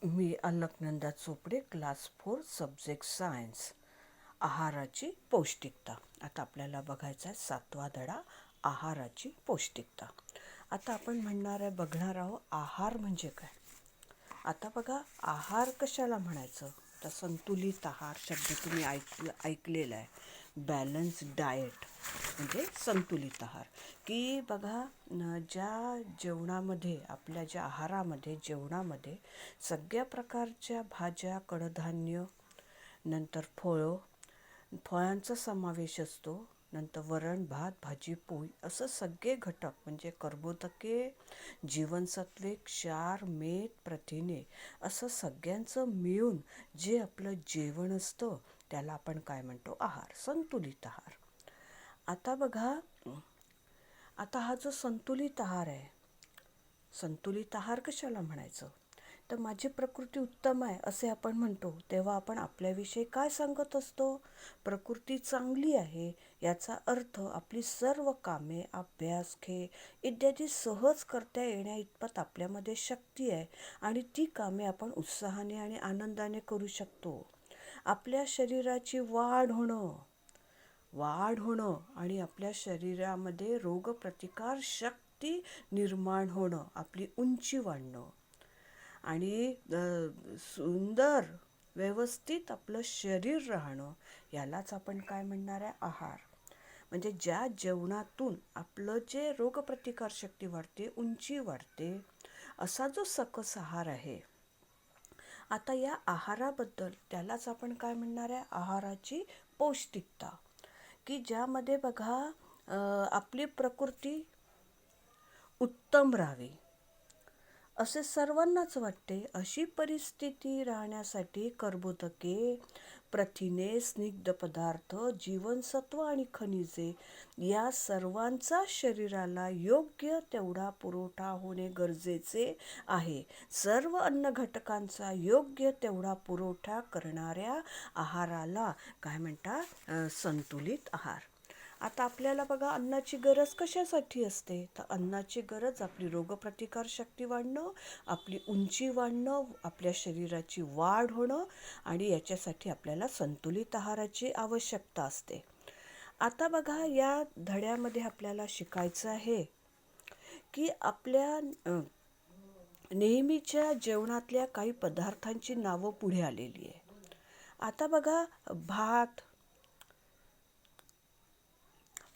मी Alaknanda Chopde, class 4, subject science. आहाराची पौष्टिकता. आता आपल्याला बघायचा आहे 7वा धडा, आहाराची पौष्टिकता. आता आपण बघणार आहोत आहार म्हणजे काय. आता बघा, आहार कशाला म्हणायचं, तर संतुलित आहार शब्द तुम्ही ऐकलेला आहे. बॅलन्स डाएट म्हणजे संतुलित आहार. की बघा, ज्या जेवणामध्ये, आपल्या ज्या आहारामध्ये, जेवणामध्ये सगळ्या प्रकारच्या भाज्या, कडधान्य, नंतर फळांचा समावेश असतो. नंतर वरण, भात, भाजी, पोळी असं सगळे घटक म्हणजे कर्बोदके, जीवनसत्वे, क्षार, मेद, प्रथिने असं सगळ्यांचं मिळून जे आपलं जेवण असतं त्याला आपण काय म्हणतो, आहार, संतुलित आहार. आता बघा, आता हा जो संतुलित आहार आहे, संतुलित आहार कशाला म्हणायचं, तर माझी प्रकृती उत्तम आहे असे आपण म्हणतो तेव्हा आपण आपल्याविषयी काय सांगत असतो, प्रकृती चांगली आहे याचा अर्थ आपली सर्व कामे, अभ्यास, खेळ इत्यादी सहज करता येण्या इतपत आपल्यामध्ये शक्ती आहे आणि ती कामे आपण उत्साहाने आणि आनंदाने करू शकतो. आपल्या शरीराची वाढ होणं आणि आपल्या शरीरामध्ये रोगप्रतिकार शक्ती निर्माण होणं, आपली उंची वाढणं आणि सुंदर व्यवस्थित आपलं शरीर राहणं, यालाच आपण काय म्हणणार आहे, आहार. म्हणजे ज्या जेवणातून आपलं जे रोगप्रतिकार शक्ती वाढते, उंची वाढते, असा जो सकस आहार आहे. आता या आहाराबद्दल त्यालाच आपण काय म्हणणार आहे, आहाराची पौष्टिकता. की ज्यामध्ये बघा, आपली प्रकृती उत्तम राहावी असे सर्वांनाच वाटते. अशी परिस्थिती राहण्यासाठी कर्बोदके, प्रथिने, स्निग्ध पदार्थ, जीवनसत्व आणि खनिजे या सर्वांचा शरीराला योग्य तेवढा पुरवठा होणे गरजेचे आहे. सर्व अन्न घटकांचा योग्य तेवढा पुरवठा करणाऱ्या आहाराला काय म्हणतात, संतुलित आहार. आता आपल्याला बघा, अन्नाची गरज कशासाठी असते, तर अन्नाची गरज आपली रोगप्रतिकार शक्ती वाढणं, आपली उंची वाढणं, आपल्या शरीराची वाढ होणं आणि याच्यासाठी आपल्याला संतुलित आहाराची आवश्यकता असते. आता बघा, या धड्यामध्ये आपल्याला शिकायचं आहे की आपल्या नेहमीच्या जेवणातल्या काही पदार्थांची नावं पुढे आलेली आहे. आता बघा,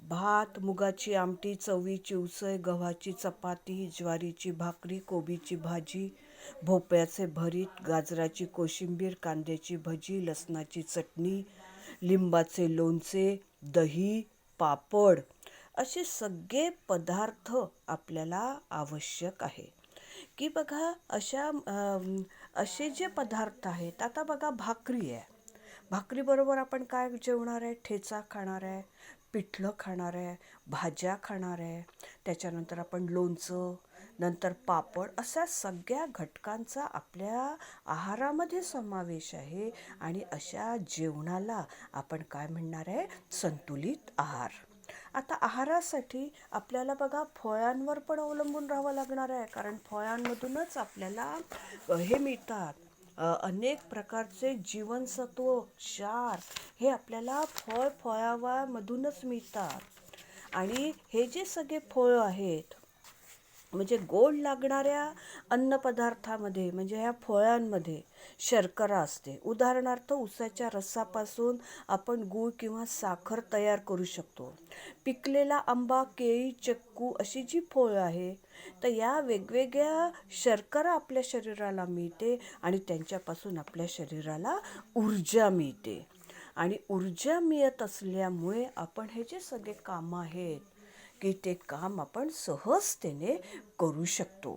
भात, मुगाची आमटी, चवळीची उसळ, गव्हाची चपाती, ज्वारीची भाकरी, कोबीची भाजी, भोपळ्याचे भरीत, गाजराची कोशिंबीर, कांद्याची भजी, लसणाची चटणी, लिंबाचे लोणचे, दही, पापड असे सगळे पदार्थ आपल्याला आवश्यक आहे. की बघा, असे जे पदार्थ आहेत. आता बघा, भाकरी आहे, भाकरीबरोबर आपण काय जेवणार आहे, ठेचा खाणार आहे, पिठलं खाणार आहे, भाज्या खाणार आहे, त्याच्यानंतर आपण लोणचं, नंतर पापड अशा सगळ्या घटकांचा आपल्या आहारामध्ये समावेश आहे आणि अशा जेवणाला आपण काय म्हणणार आहे, संतुलित आहार. आता आहारासाठी आपल्याला बघा, फळांवर पण अवलंबून राहावं लागणार आहे, कारण फळांमधूनच आपल्याला हे मिळतात, अनेक प्रकारचे जीवनसत्व, क्षार हे आपल्याला फळामधूनच मिळतात. आणि हे जे सगळे फळं आहेत, म्हणजे गोड लागणाऱ्या अन्नपदार्थामध्ये म्हणजे ह्या फळांमध्ये शर्करा असते. उदाहरणार्थ, ऊसाच्या रसापासून आपण गूळ किंवा साखर तयार करू शकतो. पिकलेला आंबा, केळी, चिक्कू अशी जी फळं आहे, तर या वेगवेगळ्या शर्करा आपल्या शरीराला मिळते आणि त्यांच्यापासून आपल्या शरीराला ऊर्जा मिळते. आणि ऊर्जा मिळत असल्यामुळे आपण हे जे सगळे कामं आहेत की ते काम आपण सहजतेने करू शकतो.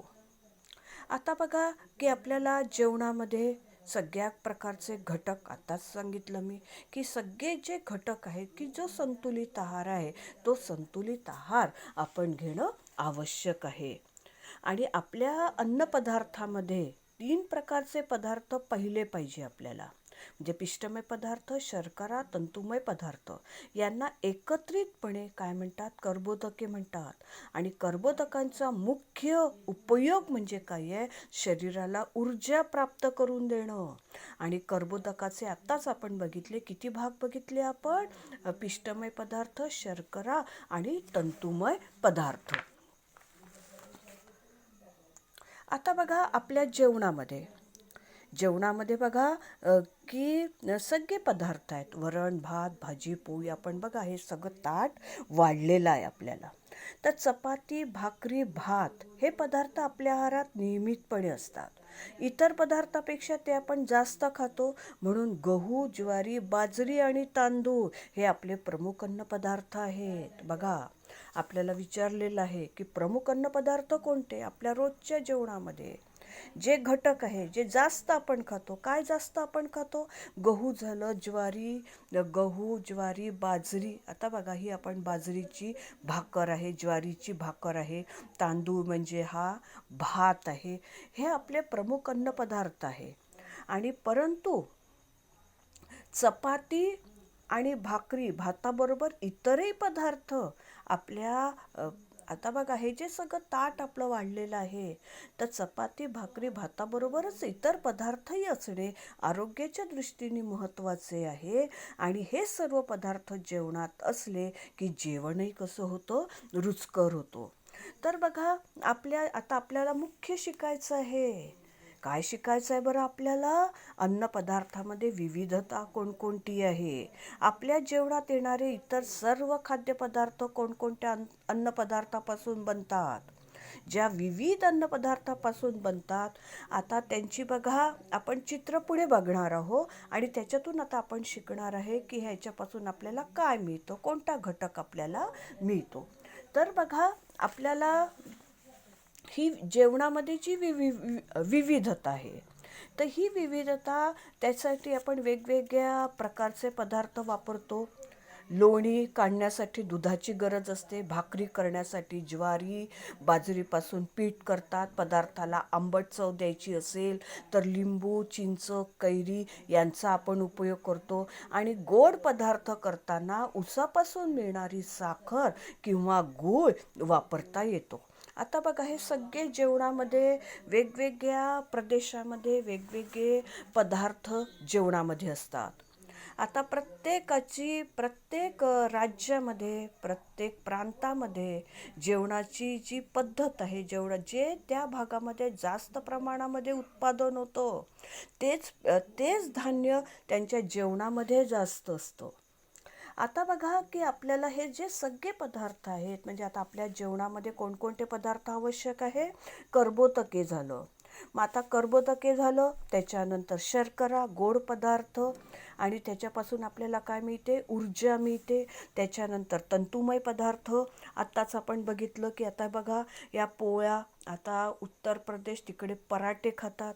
आता बघा, की आपल्याला जेवणामध्ये सगळ्या प्रकारचे घटक, आताच सांगितलं मी की सगळे जे घटक आहेत, की जो संतुलित आहार आहे, तो संतुलित आहार आपण घेणं आवश्यक आहे. आणि आपल्या अन्नपदार्थामध्ये 3 प्रकारचे पदार्थ पाहिले पाहिजे आपल्याला. म्हणजे पिष्टमय पदार्थ, शर्करा, तंतुमय पदार्थ यांना एकत्रितपणे काय म्हणतात? कर्बोदके म्हणतात. आणि कर्बोदकांचा मुख्य उपयोग म्हणजे काय आहे? शरीराला ऊर्जा प्राप्त करून देणं. आणि कर्बोदकाचे आत्ताच आपण बघितले, किती भाग बघितले आपण? पिष्टमय पदार्थ, शर्करा आणि तंतुमय पदार्थ. आता बघा आपल्या जेवणामध्ये बघा की सगळे पदार्थ आहेत. वरण, भात, भाजी, पोळी. आपण बघा हे सगळं ताट वाढलेलं आहे आपल्याला. तर चपाती, भाकरी, भात हे पदार्थ आपल्या आहारात नियमितपणे असतात. इतर पदार्थापेक्षा ते आपण जास्त खातो, म्हणून गहू, ज्वारी, बाजरी आणि तांदूळ हे आपले प्रमुख अन्नपदार्थ आहेत. बघा आपल्याला विचारलेलं आहे की प्रमुख अन्नपदार्थ कोणते आपल्या रोजच्या जेवणामध्ये? जे घटक आहे, जे जास्त आपण खातो. काय जास्त आपण खातो? गहू झालं, गहू, ज्वारी, बाजरी. आता बघा ही आपण बाजरीची भाकर आहे, ज्वारीची भाकर आहे, तांदूळ म्हणजे हा भात आहे. हे आपले प्रमुख अन्नपदार्थ आहे. आणि परंतु चपाती आणि भाताबरोबर इतरही पदार्थ आपल्या आता बघा हे जे सगळं ताट आपलं वाढलेलं आहे, तर चपाती, भाकरी, भाताबरोबरच इतर पदार्थही असणे आरोग्याच्या दृष्टीने महत्त्वाचे आहे. आणि हे सर्व पदार्थ जेवणात असले की जेवणही कसं होतं? रुचकर होतो. तर बघा आता आपल्याला मुख्य शिकायचं आहे. काय शिकायचं आहे बरं आपल्याला? अन्नपदार्थामध्ये विविधता कोणकोणती आहे? आपल्या जेवणात येणारे इतर सर्व खाद्यपदार्थ कोणकोणत्या अन्नपदार्थापासून बनतात? ज्या विविध अन्नपदार्थापासून बनतात, आता त्यांची बघा आपण चित्र पुढे बघणार आहोत. आणि त्याच्यातून आता आपण शिकणार आहे की ह्याच्यापासून आपल्याला काय मिळतं, कोणता घटक आपल्याला मिळतो. तर बघा आपल्याला ही जेवणामध्ये जी विविधता आहे, तर ही विविधता त्यासाठी आपण वेगवेगळ्या प्रकारचे पदार्थ वापरतो. लोणी काढण्यासाठी दुधाची गरज असते. भाकरी करण्यासाठी ज्वारी, बाजरीपासून पीठ करतात. पदार्थाला आंबट चव द्यायची असेल तर लिंबू, चिंच, कैरी यांचा आपण उपयोग करतो. आणि गोड पदार्थ करताना उसापासून मिळणारी साखर किंवा गूळ वापरता येतो. आता बघा हे सगळे जेवणामध्ये वेगवेगळ्या प्रदेशामध्ये वेगवेगळे पदार्थ जेवणामध्ये असतात. आता प्रत्येक राज्यामध्ये, प्रत्येक प्रांतामध्ये जेवणाची जी पद्धत आहे, जे त्या भागामध्ये जास्त प्रमाणामध्ये उत्पादन होतं, तेच धान्य त्यांच्या जेवणामध्ये जास्त असतं. आता बघा की आपल्याला हे जे सगळे पदार्थ आहेत, म्हणजे आता आपल्या जेवणामध्ये कोणकोणते पदार्थ आवश्यक आहे? कर्बोदके झालं. मग आता कर्बोदके झालं, त्याच्यानंतर शर्करा, गोड पदार्थ, आणि त्याच्यापासून आपल्याला काय मिळते? ऊर्जा मिळते. त्याच्यानंतर तंतुमय पदार्थ. आत्ताच आपण बघितलं की आता बघा या पोळ्या, आता उत्तर प्रदेश तिकडे पराठे खातात.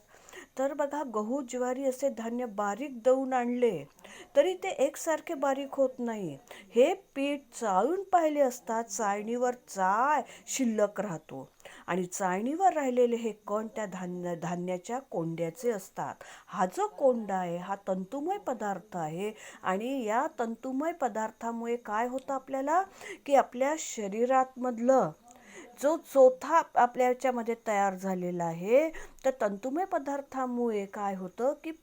तर बघा गहू, ज्वारी असे धान्य बारीक दळून आणले तरी ते एकसारखे बारीक होत नाही. हे पीठ चाळून पाहिले असतात, चाळणीवर चाळ शिल्लक राहतो. आणि चाळणीवर राहिलेले हे कण त्या धान्याच्या कोंड्याचे असतात. हा जो कोंडा आहे हा तंतुमय पदार्थ आहे. आणि या तंतुमय पदार्थामुळे काय होतं आपल्याला? की आपल्या शरीरामधलं जो चोथा आपल्या याच्यामध्ये तयार झालेला आहे, तर तंतुमय पदार्थामुळे काय होतं की न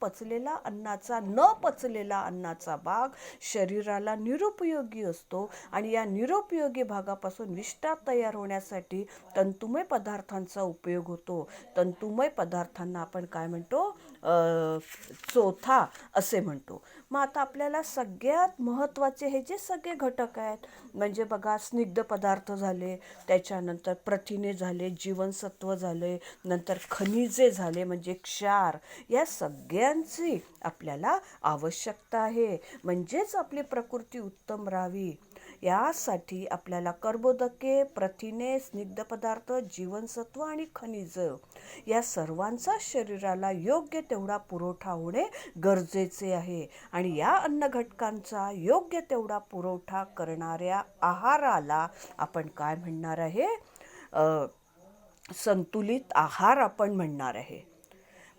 पचलेला अन्नाचा भाग शरीराला निरुपयोगी असतो. आणि या निरुपयोगी भागापासून विष्ठा तयार होण्यासाठी तंतुमय पदार्थांचा उपयोग होतो. तंतुमय पदार्थांना आपण काय म्हणतो? चोथा असे म्हणतो. मग आता आपल्याला सगळ्यात महत्त्वाचे हे जे सगळे घटक आहेत, म्हणजे बघा स्निग्ध पदार्थ झाले, त्याच्यानंतर प्रथिने झाले, जीवनसत्व झाले, नंतर खनिजे झाले म्हणजे क्षार, या सगळ्यांची आपल्याला आवश्यकता आहे. म्हणजेच आपली प्रकृती उत्तम राहावी. यासाठी आपल्याला कर्बोदके, प्रथिने, स्निग्ध पदार्थ, जीवनसत्व आणि खनिज या सर्वांचा शरीराला योग्य तेवढा पुरवठा होणे गरजेचे आहे. आणि या अन्न घटकांचा योग्य तेवढा पुरवठा करणाऱ्या आहाराला आपण काय म्हणणार आहे? संतुलित आहार आपण म्हणणार आहे.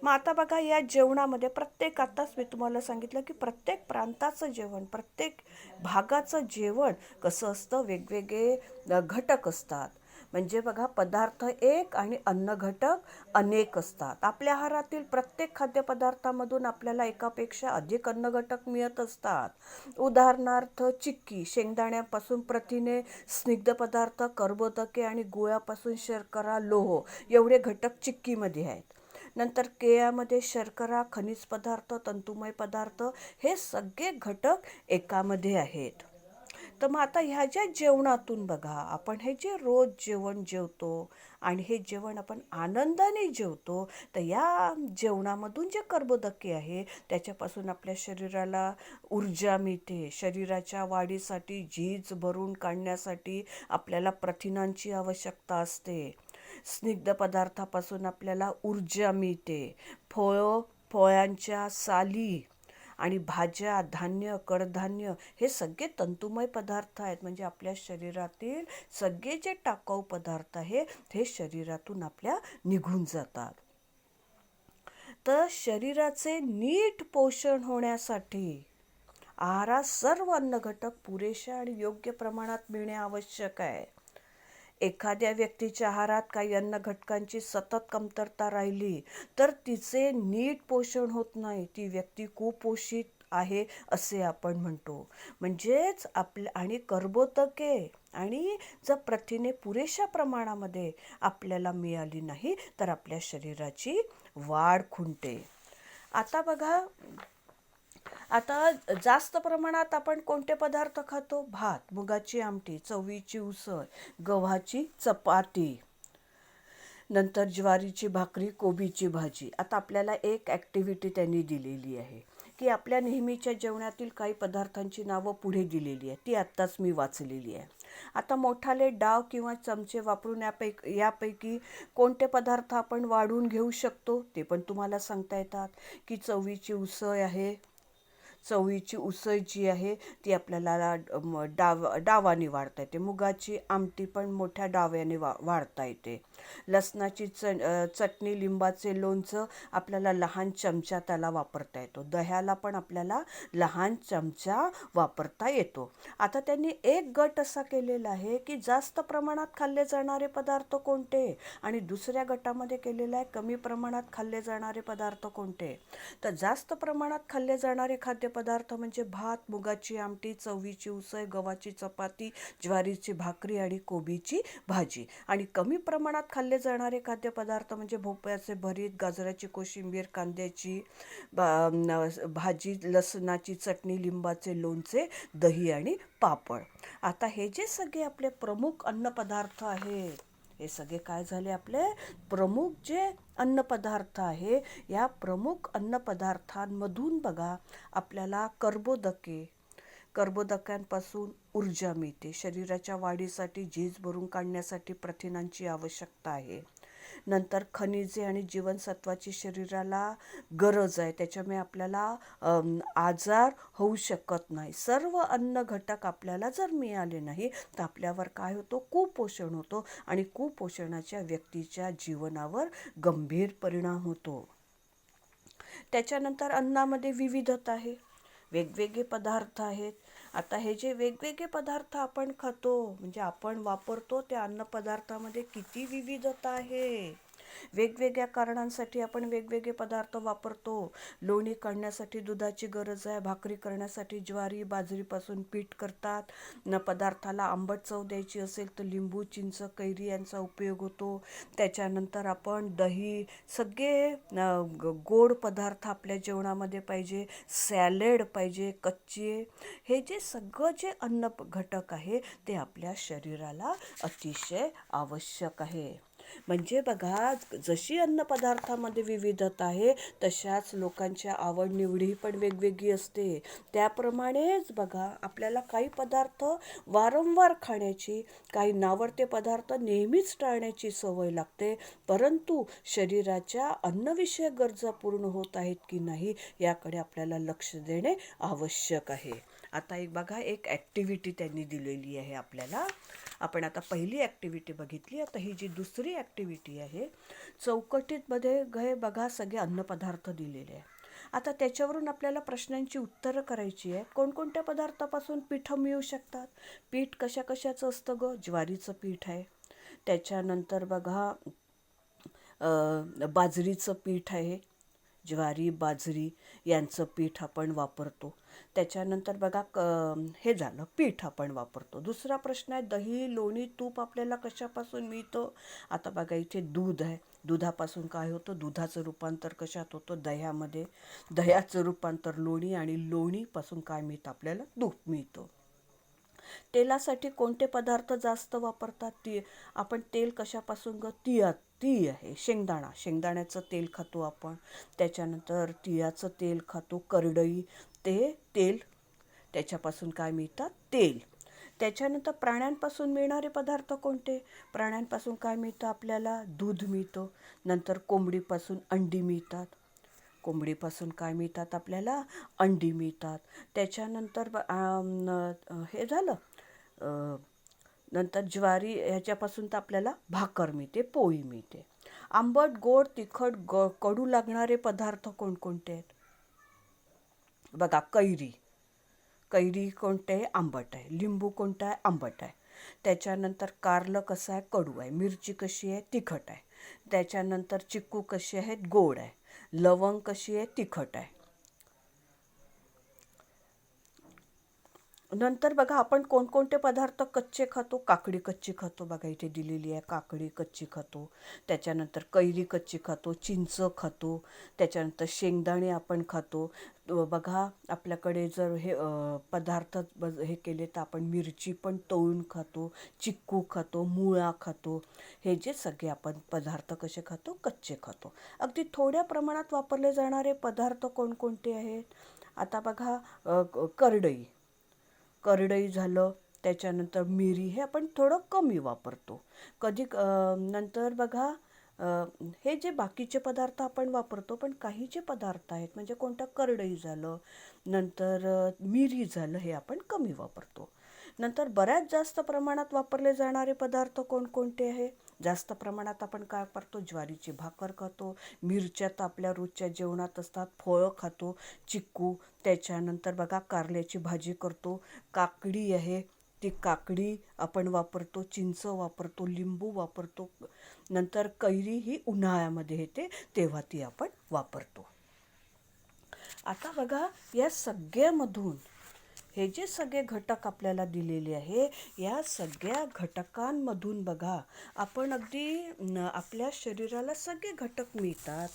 मग आता बघा या जेवणामध्ये प्रत्येक, आताच मी तुम्हाला सांगितलं की प्रत्येक प्रांताचं जेवण, प्रत्येक भागाचं जेवण कसं असतं, वेगवेगळे घटक असतात. म्हणजे बघा, पदार्थ एक आणि अन्न घटक अनेक असतात. आपल्या आहारातील प्रत्येक खाद्यपदार्थामधून आपल्याला एकापेक्षा अधिक अन्न घटक मिळत असतात. उदाहरणार्थ चिक्की, शेंगदाण्यापासून प्रथिने, स्निग्ध पदार्थ, कर्बोदके आणि गुळापासून शर्करा, लोह एवढे घटक चिक्कीमध्ये आहेत. नंतर केळ्यामध्ये शर्करा, खनिज पदार्थ, तंतुमय पदार्थ हे सगळे घटक एकामध्ये आहेत. तर मग आता ह्या ज्या जेवणातून बघा, आपण हे जे रोज जेवण जेवतो आणि हे जेवण आपण आनंदाने जेवतो, तर या जेवणामधून जे कर्बोदके आहे त्याच्यापासून आपल्या शरीराला ऊर्जा मिळते. शरीराच्या वाढीसाठी, झीज भरून काढण्यासाठी आपल्याला प्रथिनांची आवश्यकता असते. स्निग्ध पदार्थापासून आपल्याला ऊर्जा मिळते. फळांच्या साली आणि भाज्या, धान्य, कडधान्य हे सगळे तंतुमय पदार्थ आहेत. म्हणजे आपल्या शरीरातील सगळे जे टाकाऊ पदार्थ आहेत हे शरीरातून आपल्या निघून जातात. तर शरीराचे नीट पोषण होण्यासाठी आहारात सर्व अन्न घटक पुरेशा आणि योग्य प्रमाणात मिळणे आवश्यक आहे. एखाद्या व्यक्तीच्या आहारात काही अन्न घटकांची सतत कमतरता राहिली तर तिचे नीट पोषण होत नाही. ती व्यक्ती कुपोषित आहे असे आपण म्हणतो. म्हणजेच आणि कर्बोदके आणि जर प्रथिने पुरेशा प्रमाणामध्ये आपल्याला मिळाली नाही तर आपल्या शरीराची वाढ खुंटते. आता बघा, आता जास्त प्रमाणात आपण कोणते पदार्थ खातो? भात, मुगाची आमटी, चवळीची उसळ, गव्हाची चपाती, नंतर ज्वारीची भाकरी, कोबीची भाजी. आता आपल्याला एक ॲक्टिव्हिटी त्यांनी दिलेली आहे की आपल्या नेहमीच्या जेवणातील काही पदार्थांची नावं पुढे दिलेली आहे, ती आत्ताच मी वाचलेली आहे. आता मोठाले डाव किंवा चमचे वापरून यापैकी कोणते पदार्थ आपण वाढून घेऊ शकतो ते पण तुम्हाला सांगता येतात. की चवळीची उसळ आहे, चवळीची उसळ जी आहे ती आपल्याला डावाने वाढता येते. मुगाची आमटी पण मोठ्या डाव्याने वाढता येते. लसणाची चटणी, लिंबाचे लोणचं आपल्याला लहान चमचा त्याला वापरता येतो. दह्याला पण आपल्याला लहान चमचा वापरता येतो. आता त्यांनी एक गट असा केलेला आहे की जास्त प्रमाणात खाल्ले जाणारे पदार्थ कोणते आणि दुसऱ्या गटामध्ये केलेला आहे कमी प्रमाणात खाल्ले जाणारे पदार्थ कोणते. तर जास्त प्रमाणात खाल्ले जाणारे खाद्यपदार्थ म्हणजे भात, मुगाची आमटी, चवळीची उसळ, गव्हाची चपाती, ज्वारीची भाकरी आणि कोबीची भाजी. आणि कमी प्रमाणात खाल्ले जाणारे खाद्यपदार्थ म्हणजे भोपळ्याचे भरीत, गाजराची कोशिंबीर, कांद्याची भाजी, लसणाची चटणी, लिंबाचे लोणचे, दही आणि पापड. आता हे जे सगळे आपले प्रमुख अन्नपदार्थ आहेत, हे सगळे काय झाले, आपले प्रमुख जे अन्नपदार्थ आहे, या प्रमुख अन्नपदार्थांमधून बघा आपल्याला कर्बोदकांपासून ऊर्जा मिळते. शरीराच्या वाढीसाठी, झीज भरून काढण्यासाठी प्रथिनांची आवश्यकता आहे. नंतर खनिजे आणि जीवनसत्वाची शरीराला गरज आहे, त्याच्यामुळे आपल्याला आजार होऊ शकत नाही. सर्व अन्न घटक आपल्याला जर मिळाले नाही तर आपल्यावर काय होतो, कुपोषण होतो आणि कुपोषणाच्या व्यक्तीच्या जीवनावर गंभीर परिणाम होतो. त्याच्यानंतर अन्नामध्ये विविधता आहे, वेगवेगळे पदार्थ आहेत. आता हे जे वेगवेगळे पदार्थ आपण खातो म्हणजे आपण वापरतो त्या अन्नपदार्थामध्ये किती विविधता आहे. वेगवेगळ्या कारणांसाठी आपण वेगवेगळे पदार्थ वापरतो. लोणी काढण्यासाठी दुधाची गरज आहे, भाकरी करण्यासाठी ज्वारी, बाजरीपासून पीठ करतात. पदार्थाला आंबट चव द्यायची असेल तर लिंबू, चिंच, कैरी यांचा उपयोग होतो. त्याच्यानंतर आपण दही, सगळे गोड पदार्थ आपल्या जेवणामध्ये पाहिजे, सॅलेड पाहिजे, कच्चे, हे जे सगळं जे अन्न घटक आहे ते आपल्या शरीराला अतिशय आवश्यक आहे. म्हणजे बघा, जशी अन्नपदार्थामध्ये विविधता आहे तशाच लोकांच्या आवडनिवडी पण वेगवेगळी असते. त्याप्रमाणेच बघा, आपल्याला काही पदार्थ वारंवार खाण्याची, काही नावडते पदार्थ नेहमीच टाळण्याची सवय लागते. परंतु शरीराच्या अन्नविषयक गरजा पूर्ण होत आहेत की नाही याकडे आपल्याला लक्ष देणे आवश्यक आहे. आता एक बघा, एक ॲक्टिव्हिटी त्यांनी दिलेली आहे आपल्याला. आपण आता पहिली ॲक्टिव्हिटी बघितली. आता ही जी दुसरी ॲक्टिव्हिटी आहे, चौकटीमध्ये बघा सगळे अन्नपदार्थ दिलेले आहे. आता त्याच्यावरून आपल्याला प्रश्नांची उत्तरं करायची आहेत. कोणकोणत्या पदार्थापासून पिठं मिळू शकतात? पीठ कशा कशाचं असतं गं? ज्वारीचं पीठ आहे. त्याच्यानंतर बघा बाजरीचं पीठ आहे. ज्वारी बाजरी यांचं पीठ आपण वापरतो. त्याच्यानंतर बघा हे झालं पीठ आपण वापरतो. दुसरा प्रश्न आहे, दही लोणी तूप आपल्याला कशापासून मिळतं? आता बघा इथे दूध आहे. दुधापासून काय होतं? दुधाचं रूपांतर कशात होतं? दह्यामध्ये. दह्याचं रूपांतर लोणी, आणि लोणीपासून काय मिळतं? आपल्याला तूप मिळतं. तेलासाठी कोणते पदार्थ जास्त वापरतात? आपण तेल कशापासून तीळ आहे. शेंगदाण्याचं तेल खातो आपण. त्याच्यानंतर तिळाचं तेल खातो. करडई ते तेल, त्याच्यापासून काय मिळतात? तेल. त्याच्यानंतर प्राण्यांपासून मिळणारे पदार्थ कोणते? प्राण्यांपासून काय मिळतं आपल्याला? दूध मिळतं. नंतर कोंबडीपासून अंडी मिळतात. कोंबडीपासून काय मिळतात आपल्याला? अंडी मिळतात. त्याच्यानंतर हे झालं. नंतर ज्वारी ह्याच्यापासून तर आपल्याला भाकर मिळते, पोळी मिळते. आंबट, गोड, तिखट, कडू लागणारे पदार्थ कोणकोणते आहेत? बघा कैरी कोणते आहे? आंबट आहे. लिंबू कोणता आहे? आंबट आहे. त्याच्यानंतर कारलं कसं आहे? कडू आहे. मिरची कशी आहे? तिखट आहे. त्याच्यानंतर चिक्कू कशी आहेत? गोड आहे. लवंग कशी आहे? तिखट आहे. नंतर बघा आपण कोणकोणते पदार्थ कच्चे खातो? काकडी कच्ची खातो. बघा इथे दिलेली आहे, काकडी कच्ची खातो. त्याच्यानंतर कैरी कच्ची खातो. चिंच खातो. त्याच्यानंतर शेंगदाणे आपण खातो. बघा आपल्याकडे जर हे पदार्थ हे केले तर आपण मिरची पण तळून खातो. चिक्कू खातो. मुळा खातो. हे जे सगळे आपण पदार्थ कसे खातो? कच्चे खातो. अगदी थोड्या प्रमाणात वापरले जाणारे पदार्थ कोणकोणते आहेत? आता बघा करडई झालं. त्याच्यानंतर मिरी हे आपण थोडं कमी वापरतो. नंतर बघा हे जे बाकीचे पदार्थ आपण वापरतो, पण काही जे पदार्थ आहेत म्हणजे कोणतं? करडई झालं, नंतर मिरी झालं, हे आपण कमी वापरतो. नंतर बऱ्याच जास्त प्रमाणात वापरले जाणारे पदार्थ कोणकोणते आहे? जास्त प्रमाणात आपण काय वापरतो? ज्वारीची भाकर खातो. मिरच्या तर आपल्या रोजच्या जेवणात असतात. फळं खातो. चिक्कू. त्याच्यानंतर बघा कारल्याची भाजी करतो. काकडी आहे, ती काकडी आपण वापरतो. चिंच वापरतो. लिंबू वापरतो. नंतर कैरी ही उन्हाळ्यामध्ये येते तेव्हा ती आपण वापरतो. आता बघा या सगळ्यामधून हे जे सगळे घटक आपल्याला दिलेले आहे, या सगळ्या घटकांमधून बघा आपण अगदी आपल्या शरीराला सगळे घटक मिळतात.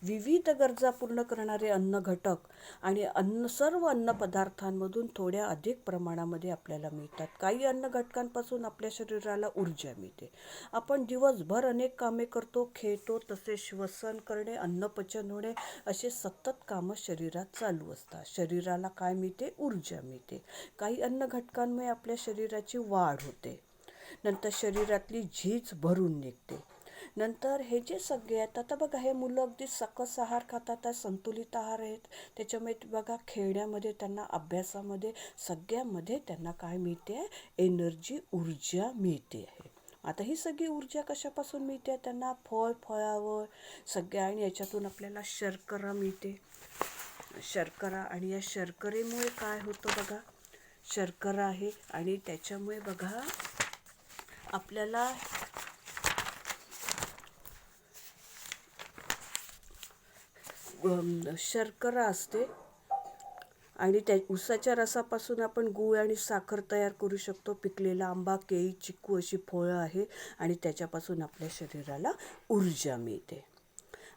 विविध गरजा पूर्ण करणारे अन्न घटक आणि सर्व अन्न पदार्थांमधून थोड्या अधिक प्रमाणामध्ये आपल्याला मिळतात. काही अन्न घटकांपासून आपल्या शरीराला ऊर्जा मिळते. आपण दिवसभर अनेक कामे करतो, खेळतो, तसे श्वसन करणे, अन्नपचन होणे असे सतत कामं शरीरात चालू असतात. शरीराला काय मिळते? ऊर्जा मिळते. काही अन्न घटकांमुळे आपल्या शरीराची वाढ होते. नंतर शरीरातली झीज भरून निघते. नंतर हे जे सगळे आहेत, आता बघा हे मुलं अगदी सकस आहार खातात, संतुलित आहार आहेत. त्याच्यामुळे बघा खेळण्यामध्ये त्यांना, अभ्यासामध्ये, सगळ्यामध्ये त्यांना काय मिळते? एनर्जी, ऊर्जा मिळते आहे. आता ही सगळी ऊर्जा कशापासून मिळते त्यांना? फळावर सगळ्या, आणि याच्यातून आपल्याला शर्करा मिळते. शर्करा, आणि या शर्करेमुळे काय होतं बघा? शर्करा आहे आणि त्याच्यामुळे बघा आपल्याला शर्करा असते आणि त्या ऊसाच्या रसापासून आपण गूळ आणि साखर तयार करू शकतो. पिकलेला आंबा, केळी, चिक्कू अशी फळं आहे आणि त्याच्यापासून आपल्या शरीराला ऊर्जा मिळते.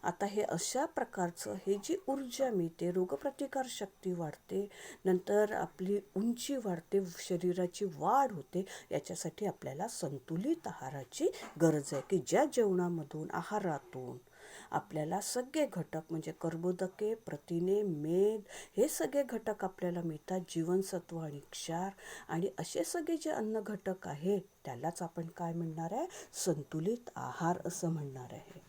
आता हे अशा प्रकारचं हे जी ऊर्जा मिळते, रोगप्रतिकार शक्ती वाढते, नंतर आपली उंची वाढते, शरीराची वाढ होते. याच्यासाठी आपल्याला संतुलित आहाराची गरज आहे की ज्या जेवणामधून, आहारातून आपल्याला सगळे घटक म्हणजे कर्बोदके, प्रथिने, मेद हे सगळे घटक आपल्याला मिळतात. जीवनसत्व आणि क्षार, आणि असे सगळे जे अन्न घटक आहेत त्यालाच आपण काय म्हणणार आहे? संतुलित आहार असं म्हणणार आहे.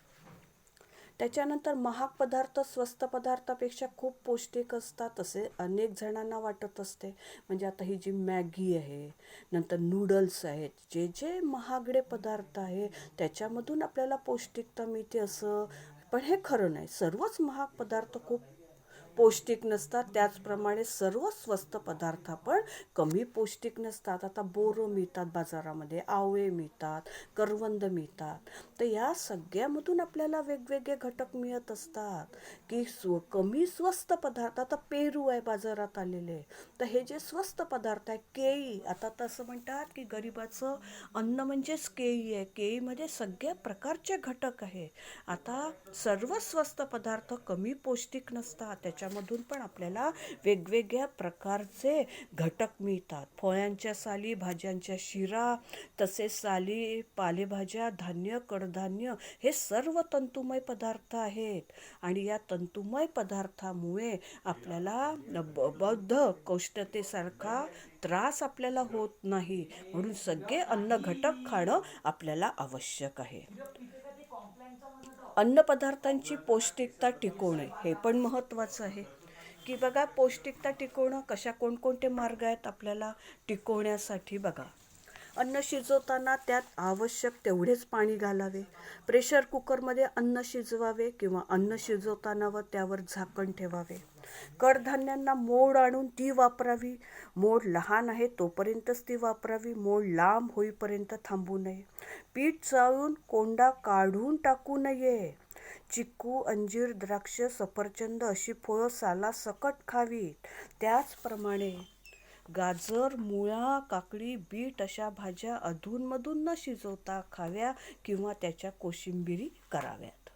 त्याच्यानंतर महाग पदार्थ स्वस्त पदार्थापेक्षा खूप पौष्टिक असतात असे अनेक जणांना वाटत असते. म्हणजे आता ही जी मॅगी आहे, नंतर नूडल्स आहेत, जे जे महागडे पदार्थ आहे त्याच्यामधून आपल्याला पौष्टिकता मिळते असं, पण हे खरं नाही. सर्वच महाग पदार्थ खूप पौष्टिक नसतात. त्याचप्रमाणे सर्व स्वस्त पदार्थ पण कमी पौष्टिक नसतात. आता बोरं मिळतात बाजारामध्ये, आवळे मिळतात, करवंद मिळतात. तर या सगळ्यामधून आपल्याला वेगवेगळे घटक मिळत असतात की कमी स्वस्त पदार्थ. आता पेरू आहे बाजारात आलेले, तर हे जे स्वस्त पदार्थ आहे, केळी, आता तसं म्हणतात की गरिबाचं अन्न म्हणजेच केळी आहे. केळीमध्ये सगळ्या प्रकारचे घटक आहे. आता सर्व स्वस्त पदार्थ कमी पौष्टिक नसतात, त्याच्यामधून पण आपल्याला वेगवेगळ्या प्रकारचे घटक मिळतात. फळांच्या साली, भाज्यांच्या शिरा, तसेच साली, पालेभाज्या, धान्य, कडधान्य हे सर्व तंतुमय पदार्थ आहेत. आणि या तंतुमय पदार्थामुळे आपल्याला बौद्ध कौष्टतेसारखा त्रास आपल्याला होत नाही. म्हणून सगळे अन्न घटक खाणं आपल्याला आवश्यक आहे. अन्नपदार्थांची पौष्टिकता टिकवणे हे पण महत्त्वाचं आहे. की बघा, पौष्टिकता टिकवणं कशा कोणकोणते मार्ग आहेत आपल्याला टिकवण्यासाठी. बघा, अन्न शिजवताना त्यात आवश्यक तेवढेच पाणी घालावे. प्रेशर कुकरमध्ये अन्न शिजवावे किंवा अन्न शिजवताना व त्यावर झाकण ठेवावे. कडधान्यांना मोड आणून ती वापरावी. मोड लहान आहे तोपर्यंतच ती वापरावी. मोड लांब होईपर्यंत थांबू नये. पीठ चाळून कोंडा काढून टाकू नये. चिक्कू, अंजीर, द्राक्ष, सफरचंद अशी फळं सालासकट खावीत. त्याचप्रमाणे गाजर, मुळा, काकडी, बीट अशा भाज्या अधूनमधून न शिजवता खाव्या किंवा त्याच्या कोशिंबिरी कराव्यात.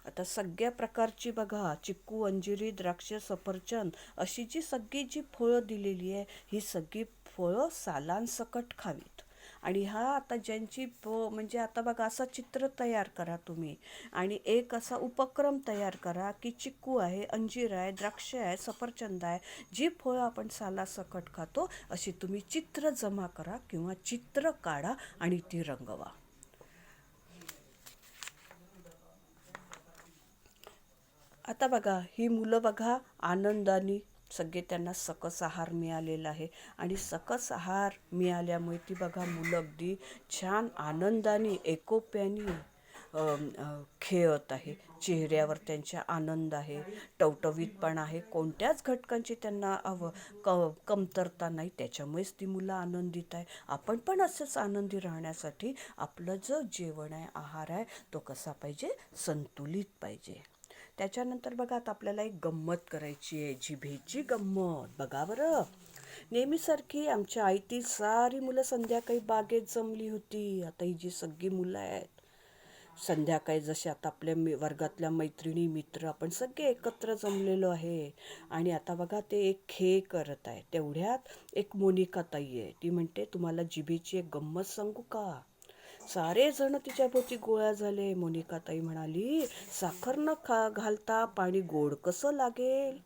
आता सगळ्या प्रकारची बघा, चिक्कू, अंजिरी, द्राक्ष, सफरचंद अशी जी जी फळं दिलेली आहे, ही सगळी फळं सालांसकट खावीत. आणि हा आता ज्यांची म्हणजे आता बघा, असं चित्र तयार करा तुम्ही आणि एक असा उपक्रम तयार करा की चिक्कू आहे, अंजीर आहे, द्राक्ष आहे, सफरचंद आहे, जी फळं आपण सालासकट खातो अशी तुम्ही चित्र जमा करा किंवा चित्र काढा आणि ती रंगवा. आता बघा, ही मुलं बघा आनंदाने सगळे, त्यांना सकस आहार मिळालेला आहे आणि सकस आहार मिळाल्यामुळे ती बघा मुलं अगदी छान आनंदाने एकोप्याने खेळत आहे. चेहऱ्यावर त्यांच्या आनंद आहे, टवटवीतपणा आहे, कोणत्याच घटकांची त्यांना कमतरता नाही. त्याच्यामुळेच ती मुलं आनंदित आहे. आपण पण असंच आनंदी राहण्यासाठी आपलं जो जेवण आहे, आहार आहे, तो कसा पाहिजे, संतुलित पाहिजे. त्याच्यानंतर बघा, आता आपल्याला एक गंमत करायची आहे, जिभेची गंमत. बघा बरं, नेहमीसारखी आमच्या आईतील सारी मुलं संध्याकाळी बागेत जमली होती. आता ही जी सगळी मुलं आहेत, संध्याकाळी जसे आता आपल्या वर्गातल्या मैत्रिणी, मित्र आपण सगळे एकत्र जमलेलो आहे. आणि आता बघा, ते एक खेळ करत आहे. तेवढ्यात एक मोनिका ताई आहे. ती म्हणते, तुम्हाला जिभेची एक गंमत सांगू का? सारे जण तिच्याभोवती गोळा झाले. मोनिका ताई म्हणाली, साखर न घालता पाणी गोड कसं लागेल?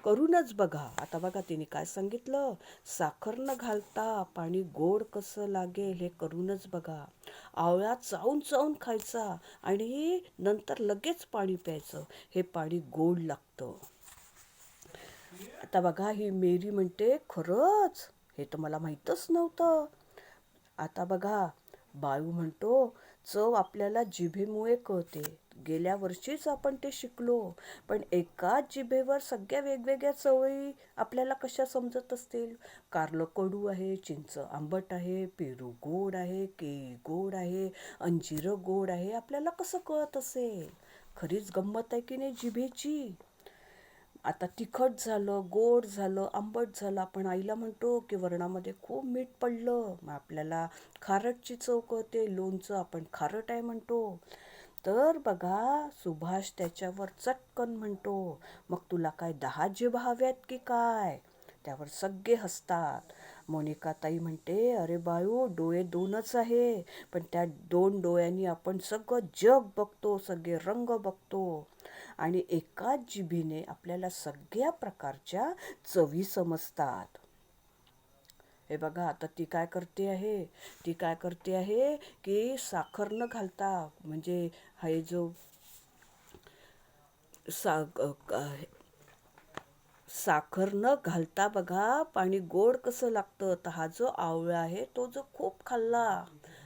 करूनच बघा. आता बघा, तिने काय सांगितलं, साखर न घालता पाणी गोड कसं लागेल हे करूनच बघा. आवळा चावून चावून खायचा आणि नंतर लगेच पाणी प्यायचं, हे पाणी गोड लागतं. आता बघा, ही मेरी म्हणते, खरंच? हे तर मला माहीतच नव्हतं. आता बघा, बाळू म्हणतो, चव आपल्याला जिभेमुळे कळते. गेल्या वर्षीच आपण ते शिकलो. पण एकाच जिभेवर सगळ्या वेगवेगळ्या चवळी आपल्याला कशा समजत असतील? कारलं कडू आहे, चिंच आंबट आहे, पेरू गोड आहे, केळी गोड आहे, अंजीर गोड आहे, आपल्याला कसं कळत असेल? खरीच गंमत आहे की नाही जिभेची. आता तिखट झालं, गोड झालं, आंबट झालं, आपण आईला म्हणतो की वरणामध्ये खूप मीठ पडलं, मग आपल्याला खारटची चव कळते. लोणचं आपण खारट आहे म्हणतो. तर बघा, सुभाष त्याच्यावर चटकन म्हणतो, मग तुला काय 10 जिभा हव्यात की काय? त्यावर सगळे हसतात. मोनिका ताई म्हणते, अरे बाळू, डोळे 2च आहे, पण त्या 2 डोळ्यांनी आपण सगळं जग बघतो, सगळे रंग बघतो. आणि एकाच जिभेने आपल्याला सगळ्या प्रकारच्या चवी समजतात. हे बघा आता ती काय करते आहे, की साखर न घालता, म्हणजे हा जो सा साखर न घालता बघा पाणी गोड कसं लागतं. तर हा जो आवळा आहे तो जो खूप खाल्ला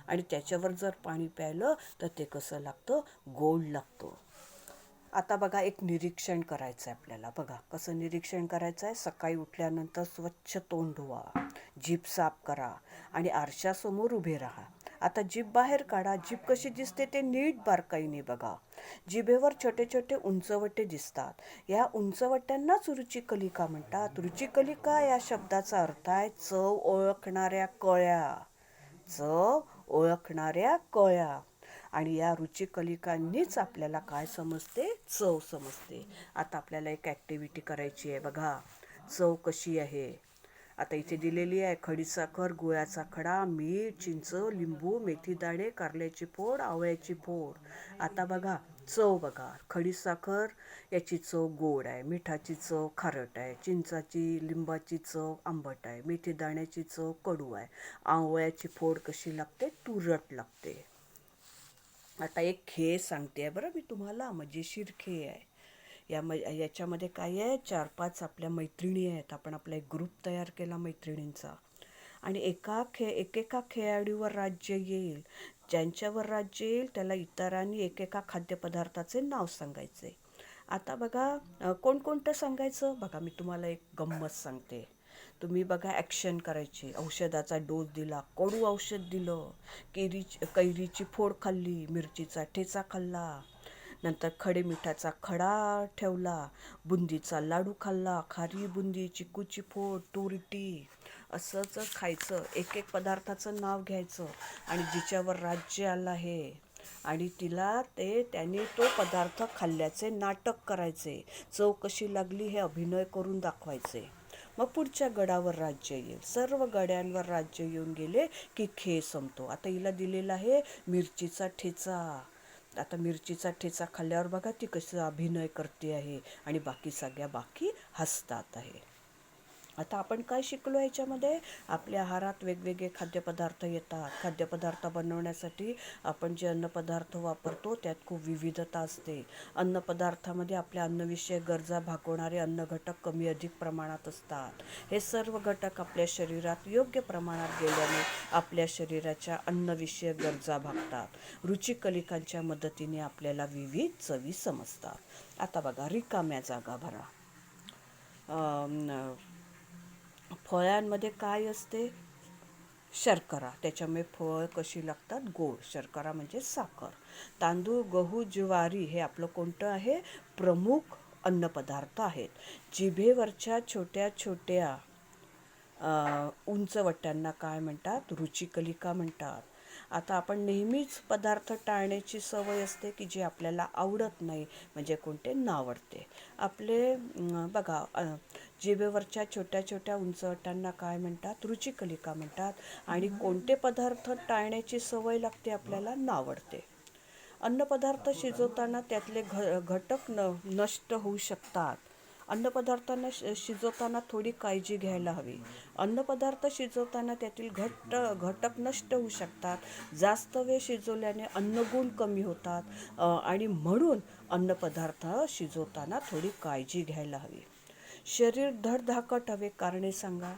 आणि त्याच्यावर जर पाणी प्यायलं तर ते कसं लागतं, गोड लागतं. आता बघा एक निरीक्षण करायचं आहे आपल्याला. बघा कसं निरीक्षण करायचं आहे. सकाळी उठल्यानंतर स्वच्छ तोंड धुवा, जीभ साफ करा आणि आरशासमोर उभे राहा. आता जीभ बाहेर काढा. जीभ कशी दिसते ते नीट बारकाईने बघा. जिभेवर छोटे छोटे उंचवटे दिसतात. या उंचवट्यांनाच रुचिकलिका म्हणतात. रुचिकलिका या शब्दाचा अर्थ आहे चव ओळखणाऱ्या कळ्या. चव ओळखणाऱ्या कळ्या. आणि या रुचिकलिकांनीच आपल्याला काय समजते, चव समजते. आता आपल्याला एक ॲक्टिव्हिटी करायची आहे बघा. चव कशी आहे आता इथे दिलेली आहे. खडीसाखर, गुळाचा खडा, मीठ, चिंच, लिंबू, मेथीदाणे, कारल्याची फोड, आवळ्याची फोड. आता बघा चव बघा. खडीसाखर याची चव गोड आहे, मिठाची चव खारट आहे, चिंचाची लिंबाची चव आंबट आहे, मेथीदाण्याची चव कडू आहे, आवळ्याची फोड कशी लागते, तुरट लागते. आता एक खेळ सांगते आहे बरं मी तुम्हाला, मजेशीर खेळ आहे. याच्यामध्ये काय आहे, 4-5 आपल्या मैत्रिणी आहेत. आपण आपला एक ग्रुप तयार केला मैत्रिणींचा आणि एकेका खेळाडूवर राज्य येईल. ज्यांच्यावर राज्य येईल त्याला इतरांनी एकेका खाद्यपदार्थाचे नाव सांगायचे. आता बघा कोणकोणतं सांगायचं बघा. मी तुम्हाला एक गंमत सांगते. तुम्ही बघा ॲक्शन करायची. औषधाचा डोस दिला, कडू औषध दिलं, कैरीची फोड खाल्ली, मिरचीचा ठेचा खाल्ला, नंतर खडे मिठाचा खडा ठेवला, बुंदीचा लाडू खाल्ला, खारी बुंदी, चिकूची फोड, तुरटी. असंच खायचं. एक एक पदार्थाचं नाव घ्यायचं आणि जिच्यावर राज्य आलं आहे आणि त्याने तो पदार्थ खाल्ल्याचे नाटक करायचे. चव कशी लागली हे अभिनय करून दाखवायचे. मग पुढच्या गडावर राज्य येईल. सर्व गड्यांवर राज्य येऊन गेले की खेळ संपतो. आता हिला दिलेला आहे मिरचीचा ठेचा. आता मिरचीचा ठेचा खाल्ल्यावर बघा ती कशी अभिनय करते आहे आणि बाकी हसतात आहे. आता आपण काय शिकलो याच्यामध्ये, आपल्या आहारात वेगवेगळे खाद्यपदार्थ येतात. खाद्यपदार्थ बनवण्यासाठी आपण जे अन्नपदार्थ वापरतो त्यात खूप विविधता असते. अन्नपदार्थामध्ये आपल्या अन्नविषयक गरजा भागवणारे अन्नघटक कमी अधिक प्रमाणात असतात. हे सर्व घटक आपल्या शरीरात योग्य प्रमाणात गेल्याने आपल्या शरीराच्या अन्नविषयक गरजा भागतात. रुचिकलिकांच्या मदतीने आपल्याला विविध चवी समजतात. आता बघा रिकाम्या जागा भरा. फळांमध्ये काय असते, शर्करा. त्याच्यामुळे फळ कशी लागतात, गोड. शर्करा म्हणजे साखर. तांदूळ, गहू, ज्वारी हे आपलं कोणतं आहे, प्रमुख अन्नपदार्थ आहेत. जिभेवरच्या छोट्या छोट्या उंचवट्यांना काय म्हणतात, रुचिकलिका म्हणतात. आता आपण नेहमीच पदार्थ टाळण्याची सवय असते की जे आपल्याला आवडत नाही, म्हणजे कोणते नावडते आपले. बघा जिभेवरच्या छोट्या छोट्या उंचवट्यांना काय म्हणतात, रुचिकलिका म्हणतात. आणि कोणते पदार्थ टाळण्याची सवय लागते आपल्याला, नावडते. अन्नपदार्थ शिजवताना त्यातले घटक नष्ट होऊ शकतात. अन्नपदार्थांना शिजवताना थोडी काळजी घ्यायला हवी. अन्नपदार्थ शिजवताना त्यातील घटक नष्ट होऊ शकतात. जास्त वेळ शिजवल्याने अन्नगुण कमी होतात आणि म्हणून अन्नपदार्थ शिजवताना थोडी काळजी घ्यायला हवी. शरीर धडधाकट हवे, कारणे सांगा.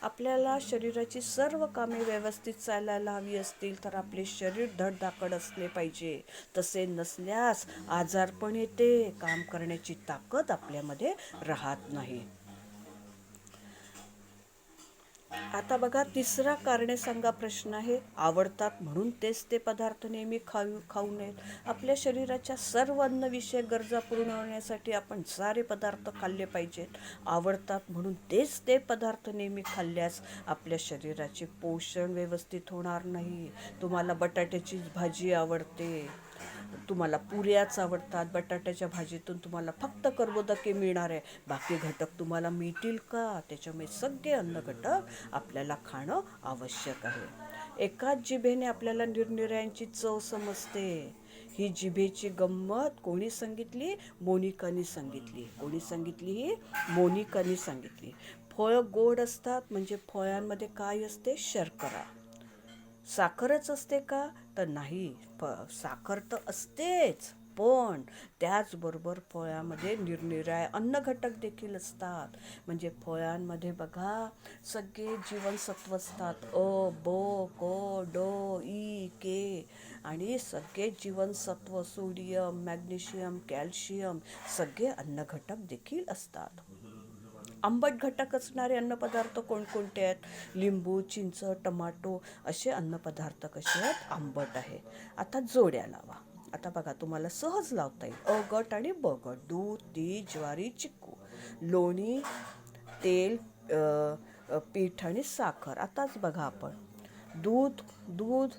आपल्याला शरीराची सर्व कामे व्यवस्थित चालायला हवी असतील तर आपले शरीर धडधाकट असले पाहिजे. तसे नसल्यास आजारपण येते, काम करण्याची ताकद आपल्यामध्ये राहत नाही. आता बघा तिसरा कारणे सांगा प्रश्न आहे. आवडतात म्हणून तेच ते पदार्थ नेहमी खाऊ नयेत. आपल्या शरीराच्या सर्व अन्नविषयक गरजा पूर्ण होण्यासाठी आपण सारे पदार्थ खाल्ले पाहिजेत. आवडतात म्हणून तेच ते पदार्थ नेहमी खाल्ल्यास आपल्या शरीराचे पोषण व्यवस्थित होणार नाही. तुम्हाला बटाट्याची भाजी आवडते, तुम्हाला पुऱ्याच आवडतात, बटाट्याच्या भाजीतून तुम्हाला फक्त कर्बोदके मिळणार आहे, बाकी घटक तुम्हाला मिळतील का? त्याच्यामुळे सगळे अन्न घटक आपल्याला खाणं आवश्यक आहे. एकाच जिभेने आपल्याला निरनिराळ्यांची चव समजते. ही जिभेची गंमत कोणी सांगितली? मोनिकानी सांगितली. कोणी सांगितली? ही मोनिकानी सांगितली. फळं गोड असतात म्हणजे फळांमध्ये काय असते? शर्करा. साखरच असते का? तर नाही, साखर तर असतेच, पण त्याचबरोबर फळामध्ये निरनिराळे अन्न घटक देखील असतात. म्हणजे फळांमध्ये बघा सगळे जीवनसत्व असतात. अ, ब, क, ड, ई, के आणि सगळे जीवनसत्व, सोडियम, मॅग्नेशियम, कॅल्शियम सगळे अन्न घटक देखील असतात. आंबट घटक असणारे अन्नपदार्थ कोणकोणते आहेत? लिंबू, चिंच, टमाटो असे अन्नपदार्थ कसे आहेत? आंबट आहे. आता जोड्या लावा. आता बघा तुम्हाला सहज लावता येईल. अ गट आणि ब गट. दूध, तीळ, ज्वारी, चिक्कू. लोणी, तेल, पीठ आणि साखर. आताच बघा आपण दूध दूध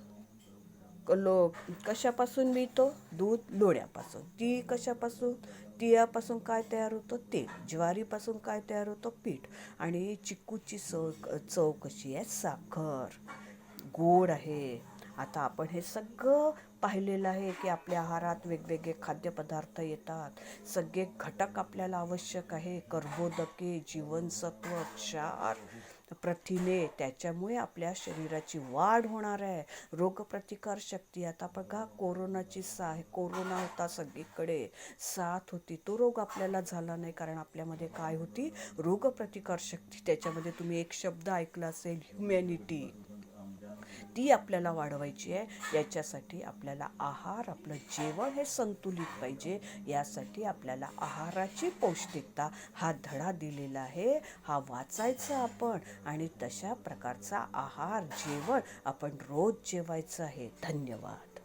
कशापासून मिळतो? दूध लोण्यापासून. तीळ कशापासून? तिळापासून काय तयार होतं? तेल. ज्वारीपासून काय तयार होतं? पीठ. आणि चिक्कूची चव कशी आहे? साखर. गोड आहे. आता आपण हे सगळं पाहिलेलं आहे की आपल्या आहारात वेगवेगळे खाद्यपदार्थ येतात. सगळे घटक आपल्याला आवश्यक आहे. कर्बोदके, जीवनसत्व, क्षार, प्रथिने, त्याच्यामुळे आपल्या शरीराची वाढ होणार आहे. रोगप्रतिकार शक्ती. आता बघा कोरोनाची कोरोना होता सगळीकडे, साथ होती. तो रोग आपल्याला झाला नाही कारण आपल्यामध्ये काय होती? रोगप्रतिकार शक्ती. त्याच्यामध्ये तुम्ही एक शब्द ऐकला असेल, ह्युमॅनिटी. ती आपल्याला वाढवायची आहे. याच्यासाठी आपल्याला आहार, आपलं जेवण हे संतुलित पाहिजे. यासाठी आपल्याला आहाराची पौष्टिकता हा धडा दिलेला आहे. हा वाचायचा आपण आणि तशा प्रकारचा आहार, जेवण आपण रोज जेवायचं आहे. धन्यवाद.